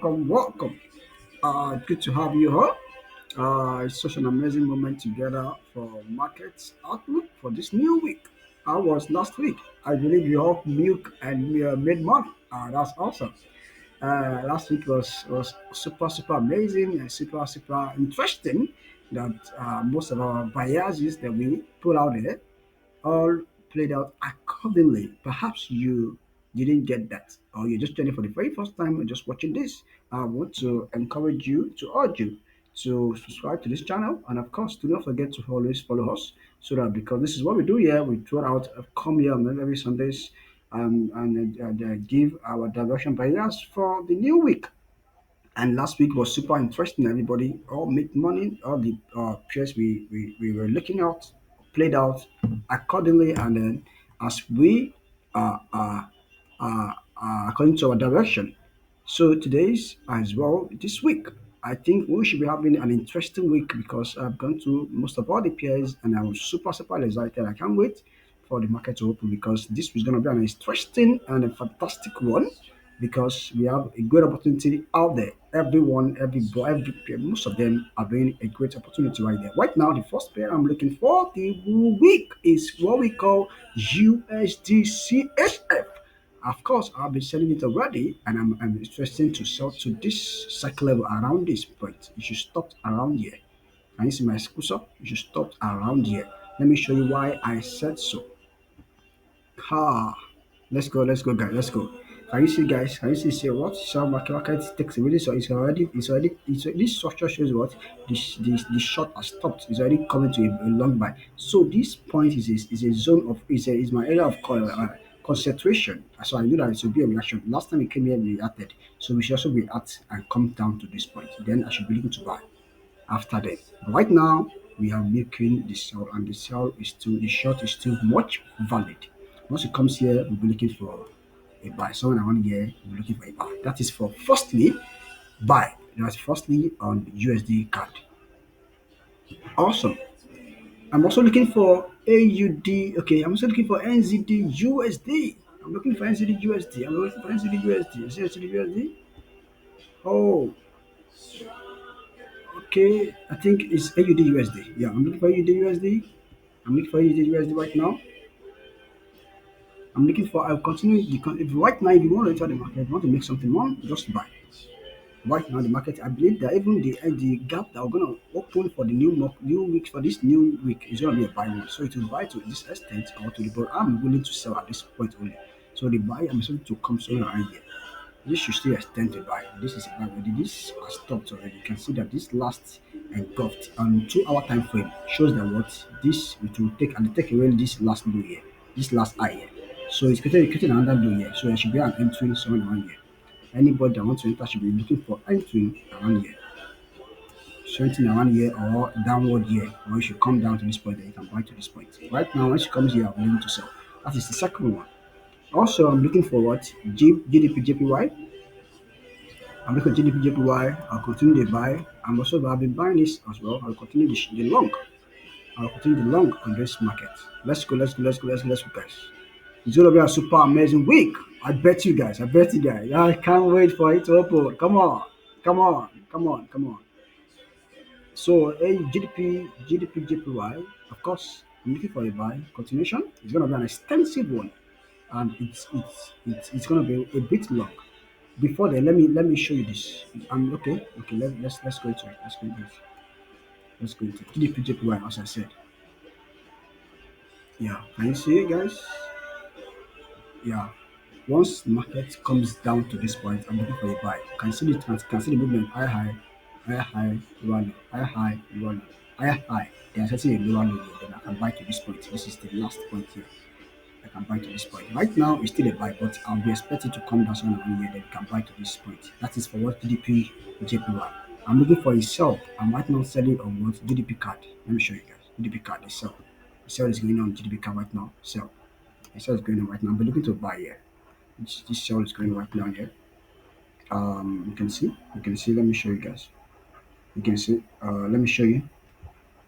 welcome. Good to have you all. It's such an amazing moment together for markets outlook for this new week. I was last week. I believe you all milk and made money. That's awesome. Last week was super amazing and super interesting. That most of our biases that we put out there all played out accordingly. Perhaps you didn't get that, or you're just joining for the very first time and just watching this. I want to encourage you, to urge you to subscribe to this channel, and of course, do not forget to always follow us, so that because this is what we do here, we throw out come here on every Sundays and give our direction bias for the new week. And last week was super interesting. Everybody all made money. All the pairs we were looking at played out accordingly. And then as we according to our direction. So today's as well this week. I think we should be having an interesting week because I've gone through most of all the pairs and I was super excited. I can't wait for the market to open because this is going to be an interesting and a fantastic one because we have a great opportunity out there. Everyone, every pair, most of them are doing a great opportunity right there. Right now, the first pair I'm looking for the week is what we call USDCHF. Of course, I've been selling it already, and I'm interested to sell to this cycle level around this point. You should stop around here. Can you see my cursor? You should stop around here. Let me show you why I said so. Ha! Let's go, guys. Let's go. Can you see, guys? Can you see? Say what? So market takes really so this structure shows what the short has stopped. It's already coming to a long buy. So this point is a zone of is my area of concentration. So I knew that it would be a reaction. Last time it came here, we reacted. So we should also react and come down to this point. Then I should be looking to buy after that. Right now, we are making the sell, and the sell is still the short is still much valid. Once it comes here, we'll be looking for a buy. Someone around here will be looking for a buy. That is for firstly buy. That's firstly on USD card. Awesome. I'm also looking for AUD. Okay, I'm also looking for NZDUSD. I'm looking for NZDUSD. I'm looking for NZDUSD. Is it NZDUSD? Oh, okay. I think it's AUDUSD. Yeah, I'm looking for AUDUSD. I'm looking for USD right now. I'm looking for. I'll continue. If right now, if you want to enter the market, if you want to make something more, just buy. Right now, the market. I believe that even the gap that we're gonna open for the new week for this new week is gonna be a buy one. So it will buy to this extent or to the but I'm willing to sell at this point only. So the buy I'm expecting to come somewhere around here. This should still extend to buy. This is a buy already. This has stopped already. You can see that this last engulfed on 2 hour time frame shows that what this it will take and take away this last low here, this last high here. So it's creating another low here. So there should be an entry somewhere around here. Anybody that wants to enter should be looking for entry around here, something around here or downward here, or you should come down to this point and you can buy to this point. Right now, when she comes here, I'm willing to sell. That is the second one. Also, I'm looking for what GBPJPY. I'm looking at GBPJPY. I'll continue the buy. I'm also I've been buying this as well. I'll continue the long. I'll continue the long on this market. Let's go, guys. It's gonna be a super amazing week. I bet you guys. I can't wait for it to open. Come on. So GDP, of course, I'm looking for a buy continuation. It's gonna be an extensive one, and it's gonna be a bit long. Before then, let me show you this. I'm okay. Okay, let's go into it. Let's go into it. GDP as I said. Yeah, can you see it, guys? Yeah. Once the market comes down to this point, I'm looking for a buy. Can see the movement high, lower low, high. Then I see a lower low here. Then I can buy to this point. This is the last point here. I can buy to this point. Right now, it's still a buy, but I'll be expecting to come down somewhere around here. Then you can buy to this point. That is for what GDP JPY. I'm looking for a sell. I'm right now selling on what GDP card. Let me show you guys. GDP card is sell. The sell is going on GDP card right now. Sell. The sell is going on right now. I'm looking to buy here. This sell is going right now here. You can see. Let me show you guys. You can see. Let me show you.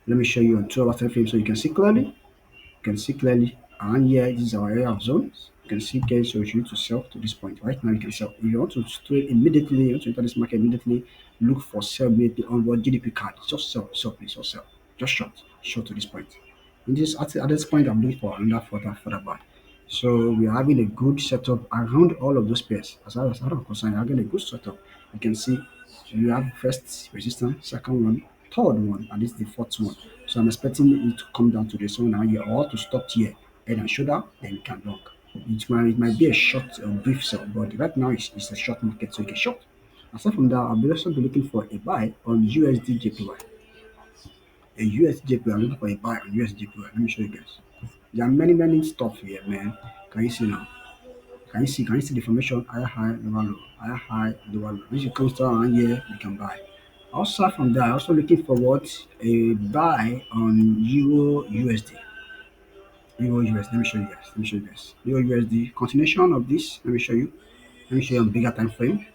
Let me show you on 2 hour time frame so you can see clearly. You can see clearly. And here, this is our area of zones. You can see case so you need to sell to this point. Right now you can sell. If you want to trade immediately, you want to enter this market immediately, look for sell immediately on what GDP card. Just sell, please, just sell. Just short to this point. And this at this point I'm looking for another further buy. So we are having a good setup around all of those pairs. As far as I'm concerned, we're having a good setup. You can see you have first resistance, second one, third one, and this is the fourth one. So I'm expecting it to come down to the zone now here or to stop here, head and shoulder, then we can long. It might be a short brief sell, but right now it's a short market, so you can short. Aside from that, I'll be also be looking for a buy on USDJPY. A USDJPY, I'm looking for a buy on USDJPY. Let me show you guys. There are many stuff here, man. Can you see now? Can you see the formation higher high, lower low, higher high, lower low. If it comes down around here, you can buy. Aside from that, also looking for what a buy on Euro USD. Euro USD. Let me show you guys. Let me show you guys. Euro USD. Continuation of this. Let me show you. Let me show you on bigger time frame.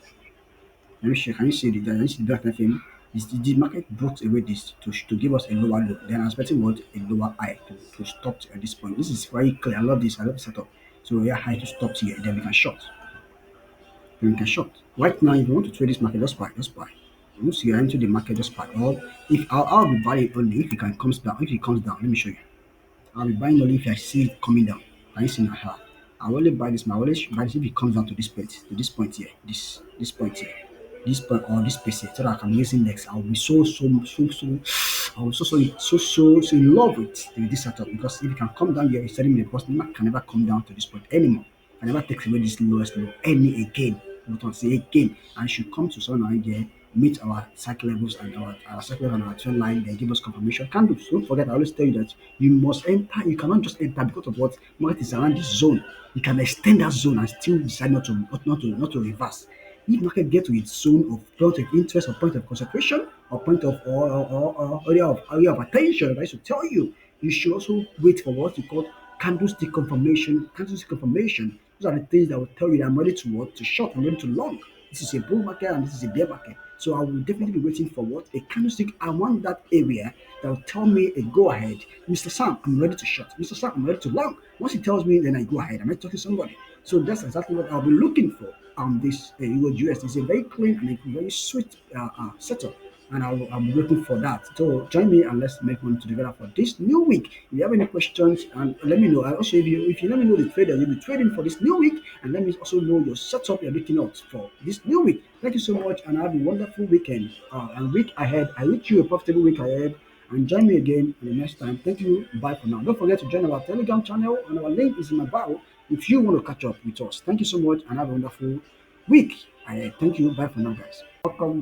Let me show. Can you see the? Can you see the bigger time frame? The market broke away this to give us a lower low. Then I'm expecting what a lower high to stop at this point. This is very clear. I love this. I love the setup. So we are high to stop here. Then we can short. Then we can short. Right now, if you want to trade this market, just buy. Just buy. Once you are into the market, just buy. Or if I'll be buying only if it can comes down. If it comes down, let me show you. I'll be buying only if I see it coming down. Can you see my heart? I will only buy this. I will always buy this if it comes down to this point here, this point here, this point or this space here, so that I can use index. I'll be I'll be so in love with this setup because if it can come down here, it's telling me the cost market can never come down to this point anymore. Can never take away this lowest low any again. Not want to say again, and should come to somewhere here, meet our cycle levels and our cycle level and our trend line, then give us confirmation candles. Don't forget, I always tell you that you must enter. You cannot just enter because of what market is around this zone. You can extend that zone and still decide not to reverse. If market get to its zone of point of interest or point of concentration or point of or area of attention, I should tell you, you should also wait for what you call candlestick confirmation. Candlestick confirmation. Those are the things that will tell you that I'm ready to what to short, I'm ready to long. This is a bull market and this is a bear market. So I will definitely be waiting for what a candlestick around that area that will tell me a go ahead. Mr. Sam, I'm ready to short. Mr. Sam, I'm ready to long. Once he tells me, then I go ahead. I'm ready to talk to somebody. So that's exactly what I'll be looking for on this EURUSD. It's a very clean and a very sweet setup. And I'm looking for that. So join me and let's make one together for this new week. If you have any questions, and let me know. And also, if you let me know the trader you'll be trading for this new week, and let me also know your setup you're looking out for this new week. Thank you so much, and have a wonderful weekend and week ahead. I wish you a profitable week ahead. And join me again in the next time. Thank you. Bye for now. Don't forget to join our Telegram channel, and our link is in my bio if you want to catch up with us. Thank you so much, and have a wonderful week ahead. Thank you. Bye for now, guys. Welcome.